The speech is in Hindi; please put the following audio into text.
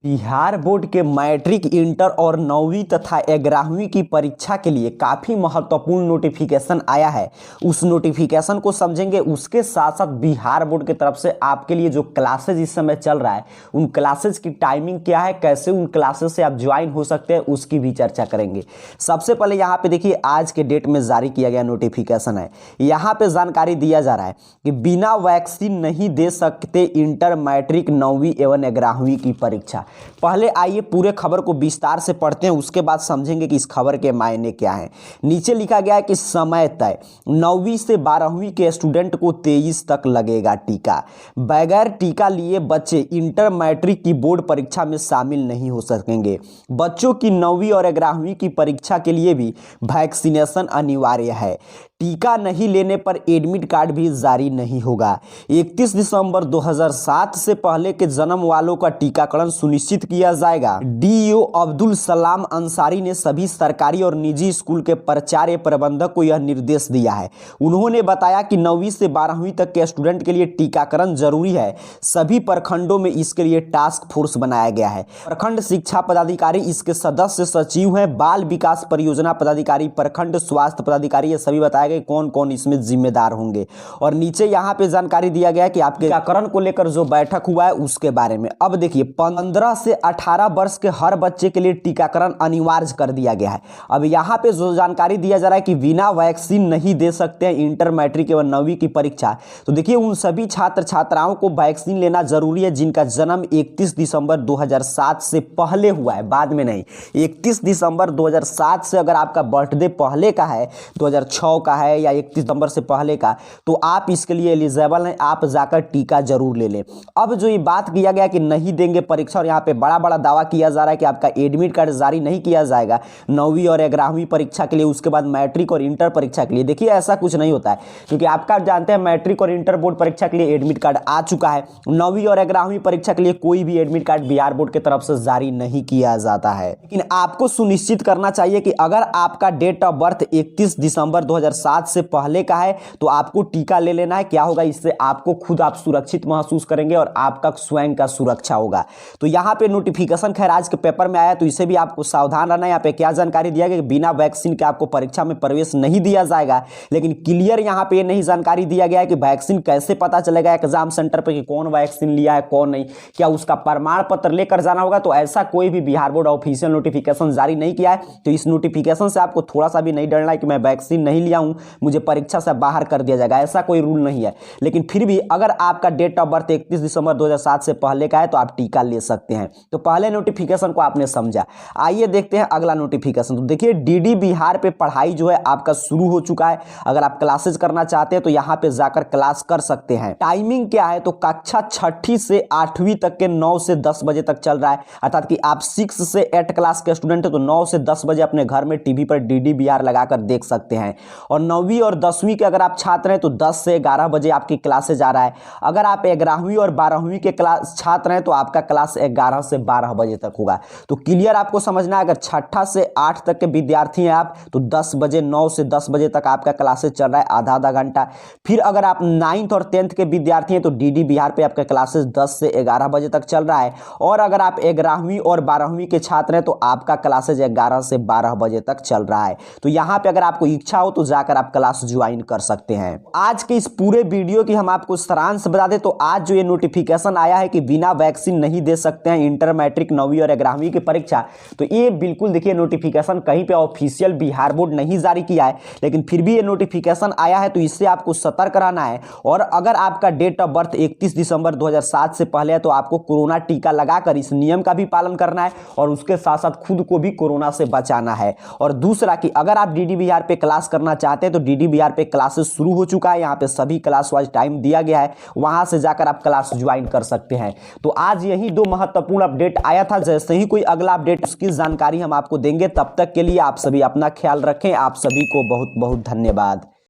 बिहार बोर्ड के मैट्रिक, इंटर और 9वीं तथा 11वीं की परीक्षा के लिए काफ़ी महत्वपूर्ण नोटिफिकेशन आया है। उस नोटिफिकेशन को समझेंगे, उसके साथ साथ बिहार बोर्ड की तरफ से आपके लिए जो क्लासेज इस समय चल रहा है, उन क्लासेज की टाइमिंग क्या है, कैसे उन क्लासेज से आप ज्वाइन हो सकते हैं, उसकी भी चर्चा करेंगे। सबसे पहले यहाँ पे देखिए, आज के डेट में जारी किया गया नोटिफिकेशन है। यहाँ पे जानकारी दिया जा रहा है कि बिना वैक्सीन नहीं दे सकते इंटर, मैट्रिक, 9वीं एवं 11वीं की परीक्षा। पहले आइए पूरे खबर को विस्तार से पढ़ते हैं, उसके बाद समझेंगे कि इस खबर के मायने क्या हैं। नीचे लिखा गया है कि समय तय, 9वीं से 12वीं के स्टूडेंट को 23 तक लगेगा टीका। बगैर टीका लिए बच्चे इंटर, मैट्रिक की बोर्ड परीक्षा में शामिल नहीं हो सकेंगे। बच्चों की 9वीं और 11वीं की परीक्षा के लिए भी वैक्सीनेशन अनिवार्य है। टीका नहीं लेने पर एडमिट कार्ड भी जारी नहीं होगा। 31 दिसंबर 2007 से पहले के जन्म वालों का टीकाकरण सुनिश्चित किया जाएगा। डीईओ अब्दुल सलाम अंसारी ने सभी सरकारी और निजी स्कूल के प्राचार्य प्रबंधक को यह निर्देश दिया है। उन्होंने बताया कि 9वीं से 12वीं तक के स्टूडेंट के लिए टीकाकरण जरूरी है। सभी प्रखंडों में इसके लिए टास्क फोर्स बनाया गया है। प्रखंड शिक्षा पदाधिकारी इसके सदस्य सचिव हैं। बाल विकास परियोजना पदाधिकारी, प्रखंड स्वास्थ्य पदाधिकारी, ये सभी बताया कौन कौन इसमें जिम्मेदार होंगे। और नीचे यहाँ पे जानकारी दिया गया है कि आपके टीकाकरण को लेकर जो बैठक हुआ है उसके बारे में। अब देखिए, 15 से 18 वर्ष के हर बच्चे के लिए टीकाकरण अनिवार्य कर दिया गया है। अब यहाँ पे जो जानकारी दिया जा रहा है कि बिना वैक्सीन नहीं दे सकते हैं इंटर, मैट्रिक एवं 9वीं की परीक्षा। तो देखिए, उन सभी छात्र छात्राओं को वैक्सीन लेना जरूरी है जिनका जन्म 31 दिसंबर 2007 से पहले हुआ है, बाद में नहीं। 31 दिसंबर 2007 से अगर आपका बर्थडे पहले का है, 2006 का है या 31 नवंबर से पहले का, तो आप इसके लिए एलिजिबल हैं, आप जाकर टीका जरूर ले लें। अब जो ये बात किया गया कि नहीं देंगे परीक्षा, और यहाँ पे बड़ा बड़ा दावा किया जा रहा है कि आपका एडमिट कार्ड जारी नहीं किया जाएगा 9वीं और 11वीं परीक्षा के लिए, उसके बाद मैट्रिक और इंटर परीक्षा के लिए। देखिए, ऐसा कुछ नहीं होता है, क्योंकि आपका जानते हैं मैट्रिक और इंटर बोर्ड परीक्षा के लिए एडमिट कार्ड आ चुका है। 9वीं और 11वीं परीक्षा के लिए कोई भी एडमिट कार्ड बिहार बोर्ड की तरफ से जारी नहीं किया जाता है। लेकिन आपको सुनिश्चित करना चाहिए कि अगर आपका डेट ऑफ बर्थ 31 दिसंबर 2007 से पहले का है तो आपको टीका ले लेना है। क्या होगा, इससे आपको खुद आप सुरक्षित महसूस करेंगे और आपका स्वयं का सुरक्षा होगा। तो यहाँ पे नोटिफिकेशन खैर आज के पेपर में आया, तो इसे भी आपको सावधान रहना है। यहाँ पे क्या जानकारी दिया गया कि बिना वैक्सीन के आपको परीक्षा में प्रवेश नहीं दिया जाएगा। लेकिन क्लियर यहाँ पे नहीं जानकारी दिया गया है कि वैक्सीन कैसे पता चलेगा एग्जाम सेंटर पे कि कौन वैक्सीन लिया है कौन नहीं। क्या उसका प्रमाण पत्र लेकर जाना होगा? तो ऐसा कोई भी बिहार बोर्ड ऑफिशियल नोटिफिकेशन जारी नहीं किया है। तो इस नोटिफिकेशन से आपको थोड़ा सा भी नहीं डरना है कि मैं वैक्सीन नहीं लिया हूं, मुझे परीक्षा से बाहर कर दिया जाएगा, ऐसा कोई रूल नहीं है। लेकिन फिर भी अगर आपका डेट ऑफ बर्थ 31 दिसंबर 2007 से पहले का है तो आप टीका ले सकते हैं। तो पहले नोटिफिकेशन को आपने समझा। आइए देखते हैं अगला नोटिफिकेशन। तो देखिए, डीडी बिहार पे पढ़ाई जो है आपका शुरू हो चुका है। अगर आप क्लासेज करना चाहते हैं तो यहां पे जाकर क्लास कर सकते हैं। टाइमिंग क्या है? तो कक्षा 6ठी से 8वीं तक के 9 से 10 बजे तक चल रहा है। अर्थात कि आप 6 से 8 क्लास के स्टूडेंट है तो 9 से 10 बजे अपने घर में टीवी पर डीडी बिहार लगाकर देख सकते हैं। और 9वीं और 10वीं के अगर आप छात्र हैं तो 10 से 11 बजे आपकी क्लासेज आ रहा है। अगर आप 11वीं और 12वीं के क्लास छात्र हैं तो आपका क्लास 11 से 12 बजे तक होगा। तो क्लियर आपको समझना है। अगर 6ठा से 8 तक के विद्यार्थी हैं आप तो 10 बजे, 9 से 10 बजे तक आपका क्लासेज चल रहा है, आधा आधा घंटा। फिर अगर आप 9th और 10th के विद्यार्थी हैं तो डीडी बिहार पे आपका क्लासेज 10 से 11 बजे तक चल रहा है। और अगर आप 11वीं और 12वीं के छात्र हैं तो आपका क्लासेज 11 से 12 बजे तक चल रहा है। तो यहाँ पे अगर आपको इच्छा हो तो जाकर आप क्लास ज्वाइन कर सकते हैं। आज के इस पूरे वीडियो की हम आपको सारांश बता दें तो आज जो ये नोटिफिकेशन आया है कि बिना वैक्सीन नहीं दे सकते हैं इंटर, मैट्रिक, 9वीं और 11वीं की परीक्षा, तो ये बिल्कुल देखिए नोटिफिकेशन कहीं पे ऑफिशियल बिहार बोर्ड नहीं जारी किया है, लेकिन फिर भी ये नोटिफिकेशन आया है तो इससे आपको सतर्क रहना है। और अगर आपका डेट ऑफ बर्थ 31 दिसंबर 2007 से पहले है तो आपको कोरोना टीका लगाकर इस नियम का भी पालन करना है और उसके साथ साथ खुद को भी कोरोना से बचाना है। और दूसरा कि अगर आप डीडी बिहार पे क्लास करना चाहते हैं तो डीडी बिहार पे क्लासेस शुरू हो चुका है। यहाँ पे सभी क्लास वाइज टाइम दिया गया है, वहां से जाकर आप क्लास ज्वाइन कर सकते हैं। तो आज यही 2 महत्वपूर्ण अपडेट आया था। जैसे ही कोई अगला अपडेट उसकी जानकारी हम आपको देंगे। तब तक के लिए आप सभी अपना ख्याल रखें। आप सभी को बहुत बहुत धन्यवाद।